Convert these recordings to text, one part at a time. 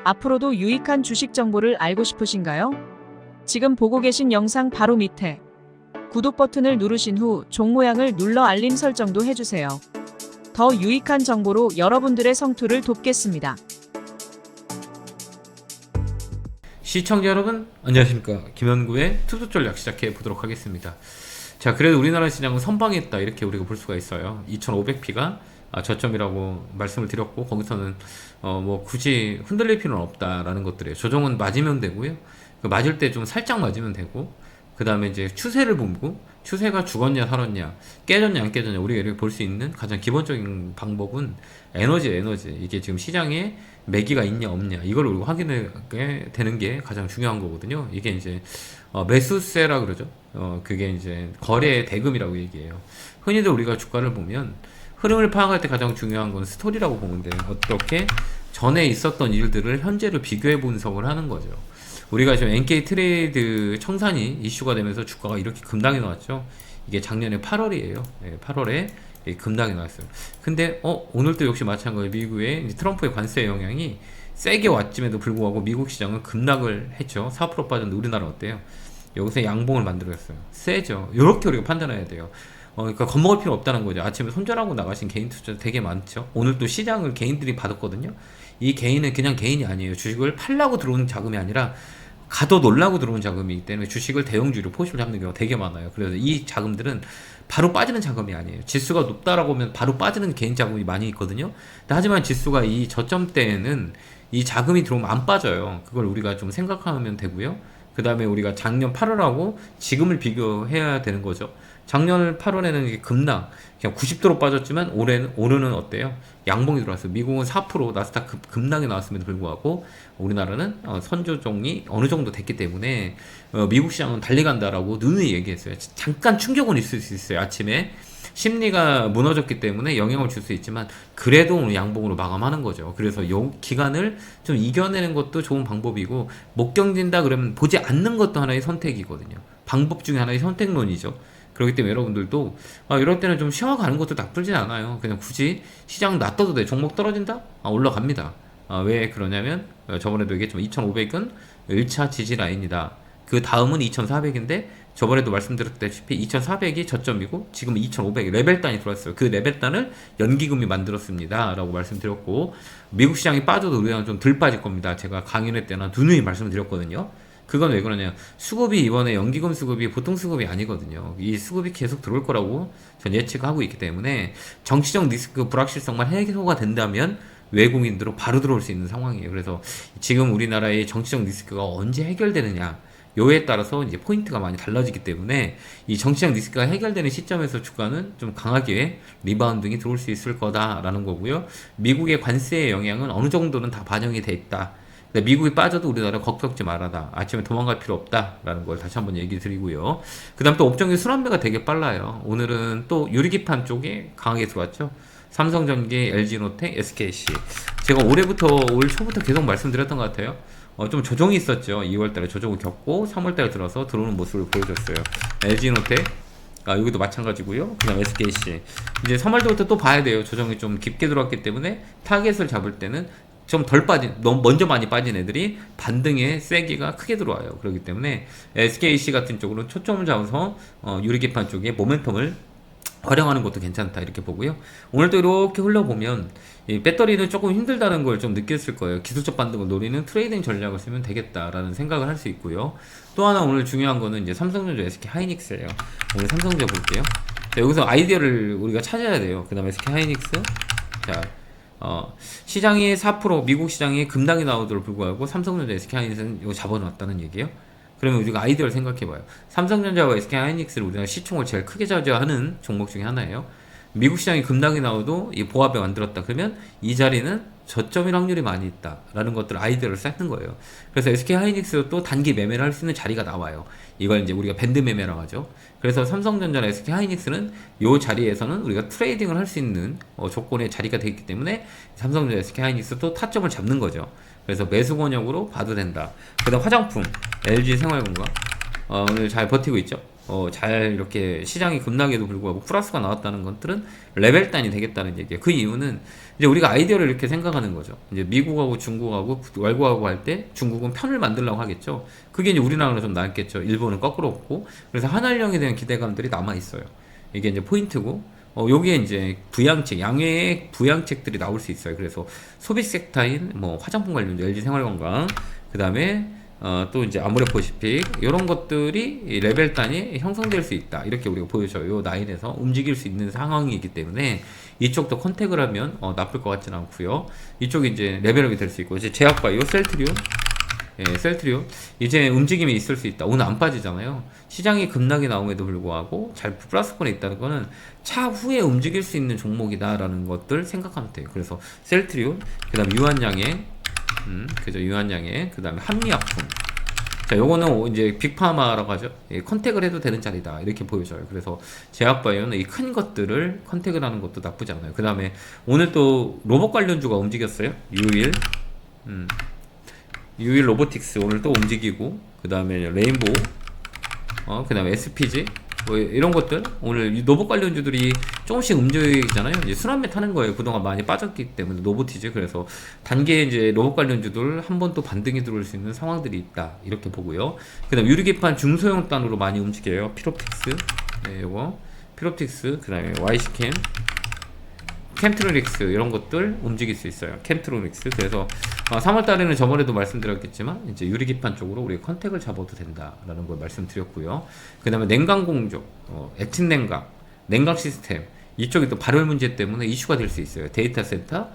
앞으로도 유익한 주식 정보를 알고 싶으신가요? 지금 보고 계신 영상 바로 밑에 구독 버튼을 누르신 후 종 모양을 눌러 알림 설정도 해주세요. 더 유익한 정보로 여러분들의 성투를 돕겠습니다. 시청자 여러분 안녕하십니까. 김현구의 투자 전략 시작해 보도록 하겠습니다. 자, 그래도 우리나라 시장은 선방했다 이렇게 우리가 볼 수가 있어요. 2500P가 저점이라고 말씀을 드렸고, 거기서는 뭐 굳이 흔들릴 필요는 없다라는 것들이에요. 조정은 맞으면 되고요. 그 맞을 때 좀 살짝 맞으면 되고, 그 다음에 이제 추세를 보고, 추세가 죽었냐 살았냐, 깨졌냐 안 깨졌냐, 우리가 이렇게 볼 수 있는 가장 기본적인 방법은 에너지. 이게 지금 시장에 매기가 있냐 없냐, 이걸 우리가 확인하게 되는 게 가장 중요한 거거든요. 이게 이제 매수세라 그러죠. 그게 이제 거래 대금이라고 얘기해요. 흔히들 우리가 주가를 보면 흐름을 파악할 때 가장 중요한 건 스토리라고 보면 돼요. 어떻게 전에 있었던 일들을 현재로 비교해 분석을 하는 거죠. 우리가 지금 NK 트레이드 청산이 이슈가 되면서 주가가 이렇게 급락이 나왔죠. 이게 작년에 8월이에요. 8월에 급락이 나왔어요. 근데 오늘도 역시 마찬가지로 미국의 트럼프의 관세 영향이 세게 왔음에도 불구하고 미국 시장은 급락을 했죠. 4% 빠졌는데 우리나라 어때요? 여기서 양봉을 만들었어요. 세죠. 이렇게 우리가 판단해야 돼요. 그러니까 겁먹을 필요 없다는 거죠. 아침에 손절하고 나가신 개인 투자 되게 많죠. 오늘 또 시장을 개인들이 받았거든요. 이 개인은 그냥 개인이 아니에요. 주식을 팔라고 들어오는 자금이 아니라 가도 놀라고 들어온 자금이기 때문에 주식을 대형주로 포식을 잡는 경우가 되게 많아요. 그래서 이 자금들은 바로 빠지는 자금이 아니에요. 지수가 높다라고 하면 바로 빠지는 개인 자금이 많이 있거든요. 하지만 지수가 이 저점대에는 이 자금이 들어오면 안 빠져요. 그걸 우리가 좀 생각하면 되고요. 그 다음에 우리가 작년 8월하고 지금을 비교해야 되는 거죠. 작년 8월에는 이게 급락, 그냥 90도로 빠졌지만 올해는 어때요? 양봉이 들어왔어요. 미국은 4% 나스닥 급락이 나왔음에도 불구하고 우리나라는 선조정이 어느 정도 됐기 때문에 미국 시장은 달려간다라고 누누이 얘기했어요. 잠깐 충격은 있을 수 있어요. 아침에 심리가 무너졌기 때문에 영향을 줄 수 있지만 그래도 오늘 양봉으로 마감하는 거죠. 그래서 이 기간을 좀 이겨내는 것도 좋은 방법이고, 못 견딘다 그러면 보지 않는 것도 하나의 선택이거든요. 방법 중에 하나의 선택론이죠. 그렇기 때문에 여러분들도 이럴 때는 좀 쉬어가는 것도 나쁘진 않아요. 그냥 굳이 시장 놔둬도 돼. 종목 떨어진다? 올라갑니다. 왜 그러냐면 저번에도 얘기했지만 2500은 1차 지지 라인이다. 그 다음은 2400인데 저번에도 말씀드렸다시피 2400이 저점이고 지금 2500 레벨단이 들어왔어요. 그 레벨단을 연기금이 만들었습니다 라고 말씀드렸고, 미국 시장이 빠져도 우리가 좀 덜 빠질 겁니다. 제가 강연회 때나 누누이 말씀을 드렸거든요. 그건 왜 그러냐, 수급이 이번에 연기금 수급이 보통 수급이 아니거든요. 이 수급이 계속 들어올 거라고 전 예측하고 있기 때문에 정치적 리스크 불확실성만 해소가 된다면 외국인들로 바로 들어올 수 있는 상황이에요. 그래서 지금 우리나라의 정치적 리스크가 언제 해결되느냐, 요에 따라서 이제 포인트가 많이 달라지기 때문에 이 정치적 리스크가 해결되는 시점에서 주가는 좀 강하게 리바운딩이 들어올 수 있을 거다라는 거고요. 미국의 관세의 영향은 어느 정도는 다 반영이 돼 있다. 미국이 빠져도 우리나라 걱정지 말아다. 아침에 도망갈 필요 없다라는 걸 다시 한번 얘기 드리고요. 그 다음 또 업종의 순환매가 되게 빨라요. 오늘은 또 유리기판 쪽에 강하게 들어왔죠. 삼성전기, LG노텍, SKC. 제가 올해부터 올 초부터 계속 말씀드렸던 것 같아요. 좀 조정이 있었죠. 2월달에 조정을 겪고 3월달에 들어서 들어오는 모습을 보여줬어요. LG노텍, 여기도 마찬가지고요. 그 다음 SKC. 이제 3월부터 또 봐야 돼요. 조정이 좀 깊게 들어왔기 때문에 타겟을 잡을 때는 좀 덜 빠진, 너무 먼저 많이 빠진 애들이 반등의 세기가 크게 들어와요. 그렇기 때문에 SKC 같은 쪽으로 초점을 잡아서 유리기판 쪽에 모멘텀을 활용하는 것도 괜찮다 이렇게 보고요. 오늘도 이렇게 흘러보면 이 배터리는 조금 힘들다는 걸 좀 느꼈을 거예요. 기술적 반등을 노리는 트레이딩 전략을 쓰면 되겠다라는 생각을 할 수 있고요. 또 하나 오늘 중요한 거는 이제 삼성전자, SK 하이닉스예요. 오늘 삼성전자 볼게요. 자, 여기서 아이디어를 우리가 찾아야 돼요. 그 다음에 SK 하이닉스. 자, 시장이 4%, 미국 시장이 급락이 나오도록 불구하고 삼성전자, SK 하이닉스는 이거 잡아놨다는 얘기예요. 그러면 우리가 아이디어를 생각해봐요. 삼성전자와 SK 하이닉스를 우리가 시총을 제일 크게 차지하는 종목 중에 하나예요. 미국 시장이 급락이 나오도 이 보합에 만들었다. 그러면 이 자리는 저점일 확률이 많이 있다라는 것들 아이디어를 쌓는 거예요. 그래서 SK 하이닉스도 또 단기 매매를 할 수 있는 자리가 나와요. 이걸 이제 우리가 밴드 매매라고 하죠. 그래서 삼성전자나 SK 하이닉스는 이 자리에서는 우리가 트레이딩을 할 수 있는 조건의 자리가 되어 있기 때문에 삼성전자, SK 하이닉스도 타점을 잡는 거죠. 그래서 매수 권역으로 봐도 된다. 그 다음 화장품, LG 생활건강 오늘 잘 버티고 있죠. 잘 이렇게 시장이 급락에도 불구하고 플러스가 나왔다는 것들은 레벨 단이 되겠다는 얘기예요. 그 이유는 이제 우리가 아이디어를 이렇게 생각하는 거죠. 이제 미국하고 중국하고 월고하고 할 때 중국은 편을 만들려고 하겠죠. 그게 이제 우리나라는 좀 낫겠죠. 일본은 거꾸로 없고. 그래서 한알령에 대한 기대감들이 남아 있어요. 이게 이제 포인트고. 요게 이제 부양책, 양회의 부양책들이 나올 수 있어요. 그래서 소비 섹터인 뭐 화장품 관련주, LG 생활건강, 그 다음에 또 이제 아모레퍼시픽 이런 것들이 이 레벨 단이 형성될 수 있다. 이렇게 우리가 보여줘요. 요 라인에서 움직일 수 있는 상황이기 때문에 이쪽도 컨택을 하면 나쁠 것 같지는 않고요. 이쪽이 이제 레벨업이 될 수 있고 이제 제약바이오, 셀트리온, 셀트리온 이제 움직임이 있을 수 있다. 오늘 안 빠지잖아요. 시장이 급락이 나옴에도 불구하고 잘 플러스권에 있다는 거는 차후에 움직일 수 있는 종목이다라는 것들 생각하면 돼요. 그래서 셀트리온, 그 다음 유한양행, 그죠, 유한양행, 그 다음에 한미약품. 자, 요거는 이제 빅파마라고 하죠. 컨택을 해도 되는 자리다. 이렇게 보여져요. 그래서 제약바이오는 이 큰 것들을 컨택을 하는 것도 나쁘지 않아요. 그 다음에 오늘 또 로봇 관련주가 움직였어요. 유일 로보틱스 오늘 또 움직이고, 그 다음에 레인보우, 그 다음에 SPG, 뭐 이런 것들 오늘 이 로봇 관련주들이 조금씩 움직이잖아요. 이제 순환매 타는 거예요. 그동안 많이 빠졌기 때문에 로보티즈. 그래서 단계 이제 로봇 관련주들 한 번 또 반등이 들어올 수 있는 상황들이 있다. 이렇게 보고요. 그 다음 유리기판 중소형 단으로 많이 움직여요. 피롭틱스, 요거 피롭틱스, 그 다음에 Y스캔, 캠트로닉스 이런 것들 움직일 수 있어요. 캠트로닉스. 그래서 3월 달에는 저번에도 말씀드렸겠지만 이제 유리기판 쪽으로 우리 컨택을 잡아도 된다라는 걸 말씀드렸고요. 그다음에 냉각 공조, 액틴 냉각 시스템 이쪽이 또 발열 문제 때문에 이슈가 될 수 있어요. 데이터 센터,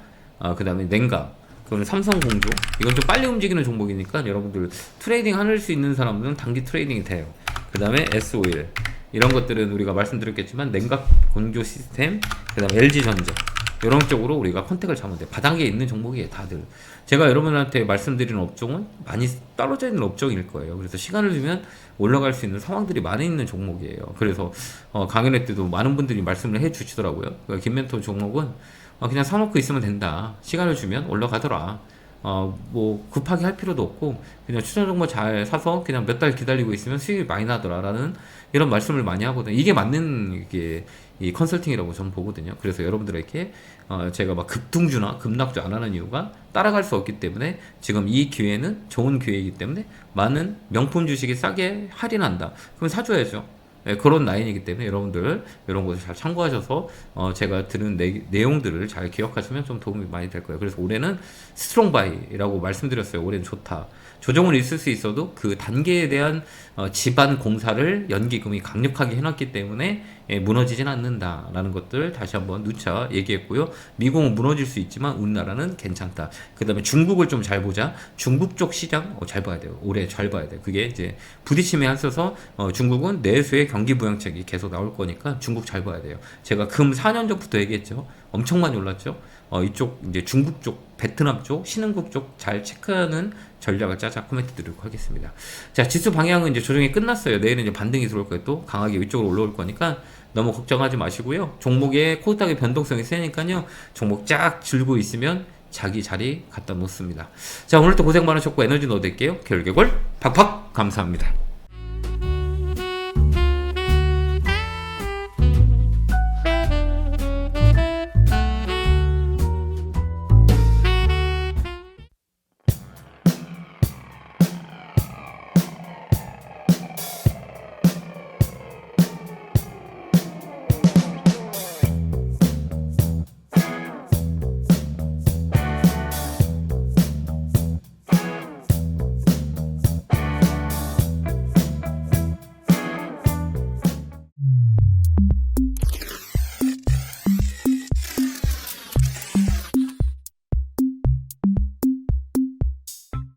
그다음에 냉각. 그거는 삼성 공조. 이건 좀 빨리 움직이는 종목이니까 여러분들 트레이딩 할 수 있는 사람들은 단기 트레이딩이 돼요. 그다음에 S-오일. 이런 것들은 우리가 말씀드렸겠지만 냉각 공조 시스템, 그다음에 LG전자 이런 쪽으로 우리가 컨택을 잡으면 돼. 바닥에 있는 종목이에요, 다들. 제가 여러분한테 말씀드리는 업종은 많이 떨어져 있는 업종일 거예요. 그래서 시간을 주면 올라갈 수 있는 상황들이 많이 있는 종목이에요. 그래서 강연회 때도 많은 분들이 말씀을 해 주시더라고요. 그러니까 김멘토 종목은 그냥 사놓고 있으면 된다. 시간을 주면 올라가더라. 뭐 급하게 할 필요도 없고 그냥 추천 종목 잘 사서 그냥 몇 달 기다리고 있으면 수익이 많이 나더라라는 이런 말씀을 많이 하거든요. 이게 맞는 이게 이 컨설팅이라고 저는 보거든요. 그래서 여러분들에게 제가 막 급등주나 급락주 안 하는 이유가 따라갈 수 없기 때문에 지금 이 기회는 좋은 기회이기 때문에 많은 명품 주식이 싸게 할인한다. 그럼 사줘야죠. 네, 그런 라인이기 때문에 여러분들 이런 것을 잘 참고하셔서 제가 들은 내용들을 잘 기억하시면 좀 도움이 많이 될 거예요. 그래서 올해는 스트롱 바이라고 말씀드렸어요. 올해는 좋다. 조정은 있을 수 있어도 그 단계에 대한 지반 공사를 연기금이 강력하게 해놨기 때문에 무너지진 않는다라는 것들 다시 한번 누차 얘기했고요. 미국은 무너질 수 있지만 우리나라는 괜찮다. 그 다음에 중국을 좀 잘 보자. 중국 쪽 시장 잘 봐야 돼요. 올해 잘 봐야 돼요. 그게 이제 부딪힘에 앞서서 중국은 내수의 경기 부양책이 계속 나올 거니까 중국 잘 봐야 돼요. 제가 금 4년 전부터 얘기했죠. 엄청 많이 올랐죠. 이쪽 이제 중국 쪽, 베트남 쪽, 신흥국 쪽 잘 체크하는 전략을 짜자 코멘트 드리도록 하겠습니다. 자, 지수 방향은 이제 조정이 끝났어요. 내일은 이제 반등이 들어올 거예요. 또 강하게 위쪽으로 올라올 거니까 너무 걱정하지 마시고요. 종목의 코스닥의 변동성이 세니까요. 종목 쫙 들고 있으면 자기 자리 갖다 놓습니다. 자, 오늘도 고생 많으셨고 에너지 넣어드릴게요. 결계골 팍팍 감사합니다.